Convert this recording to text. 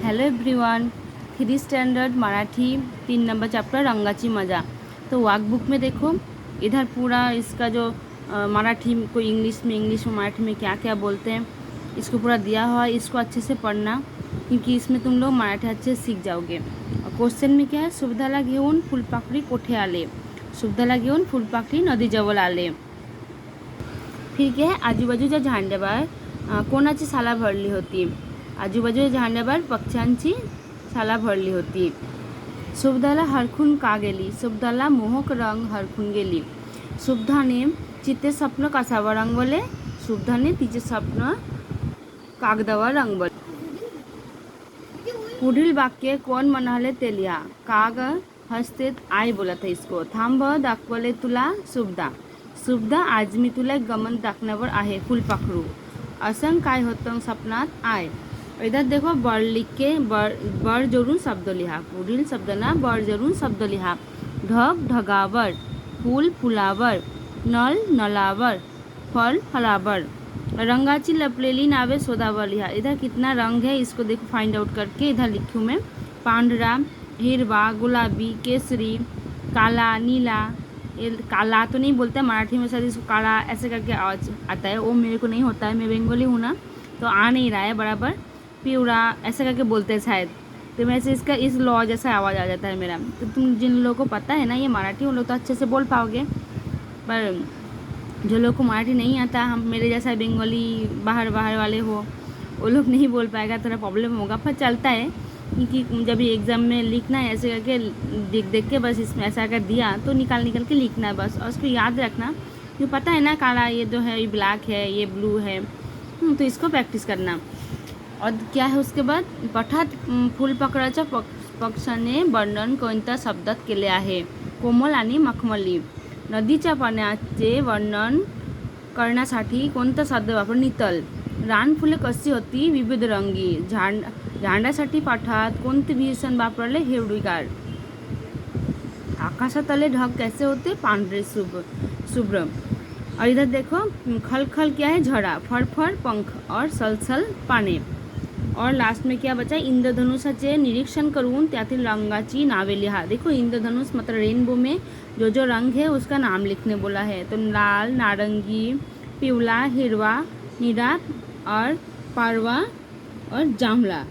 Hello everyone. 3 standard Marathi 3 number chapter रंगाची मज़ा। तो वर्कबुक में देखो, इधर पूरा इसका जो मराठी को इंग्लिश में मराठी में क्या क्या बोलते हैं इसको पूरा दिया हुआ है। इसको अच्छे से पढ़ना क्योंकि इसमें तुम लोग मराठी अच्छे से सीख जाओगे। और क्वेश्चन में क्या है, सुविधाला घेऊन फुलपाखरी कोठे आले, सुविधाला घेऊन फुलपाखरी नदीजवळ आले। फिर क्या है, आजूबाजूच्या झांड्यावर कोणाची शाला भरली होती, आजूबाजूच्या झांड्यावर पक्ष्यांची शाला भरली होती। सुभद्राला हरखून का गेली, सुभद्राला मोहक रंग हरखून गेली। सुभद्राने तिचे स्वप्न कशावर रंगवले, सुभद्राने तिचे स्वप्न कागदावर रंगवले। पुढील वाक्य कोण म्हणाले ते लिहा। काग हसते आई बोलत है इसको, थांब दाखवले तुला सुभद्रा, सुभद्रा आज मी तुला एक गमत दाखवण्यावर आहे फुलपाखरू, असं काय होतं स्वप्नात आय। इधर देखो बळ लिख के बळ जोडून शब्द लिहा। पुढील शब्दांना बळ जोडून शब्द लिहा। ढग ढगावर, फूल फुलावर, नल नलावर, फल फलावर। रंगाची लपलेली नावे शोधावर लिहा। इधर कितना रंग है इसको देखो, फाइंड आउट करके इधर लिखूँ मैं। पांढरा, हिरवा, गुलाबी, केसरी, काला, नीला। काला तो नहीं बोलता मराठी में, शायद इसको काला ऐसे करके आवाज आता है, वो मेरे को नहीं होता है, मैं बंगाली हूँ ना तो आ नहीं रहा है बराबर। पिवड़ा ऐसे करके बोलते हैं शायद, तो मैं से इसका इस लॉ जैसा आवाज़ आ जाता है मेरा। तो तुम जिन लोगों को पता है ना ये मराठी, उन लोग तो अच्छे से बोल पाओगे, पर जो लोग को मराठी नहीं आता, हम मेरे जैसा बंगाली बाहर वाले हो, वो लोग नहीं बोल पाएगा, थोड़ा प्रॉब्लम होगा, पर चलता है क्योंकि जब ये एग्ज़ाम में लिखना है ऐसे करके देख के बस इसमें ऐसा कर दिया तो निकाल के लिखना है बस। और उसको याद रखना, क्यों पता है ना काला ये जो है ये ब्लैक है, ये ब्लू है, तो इसको प्रैक्टिस करना। और क्या है उसके बाद, पठात फुलपाखराच्या पक्षाने वर्णन कोणत्या शब्दात केले आहे, कोमल आणि मखमली। नदीच्या पाण्याचे वर्णन करण्यासाठी कोणता शब्द वापर, नितल। रानफुले कशी होती, विविध रंगी। झाडासाठी पाठात कोणते विशेषण वापरले, हिरवीगार। आकाशातले ढग कैसे होते, पांढरे शुभ्र। और इधर देखो खलखल क्या है, झड़ा, फरफर पंख और सलसल पाने। और लास्ट में क्या बचा, इंद्रधनुषाचे निरीक्षण करून त्यातील रंगाची नावे लिहा। देखो इंद्रधनुष मतलब रेनबो में जो रंग है उसका नाम लिखने बोला है, तो लाल, नारंगी, पिवला, हिरवा, नीला और पारवा और जांभला।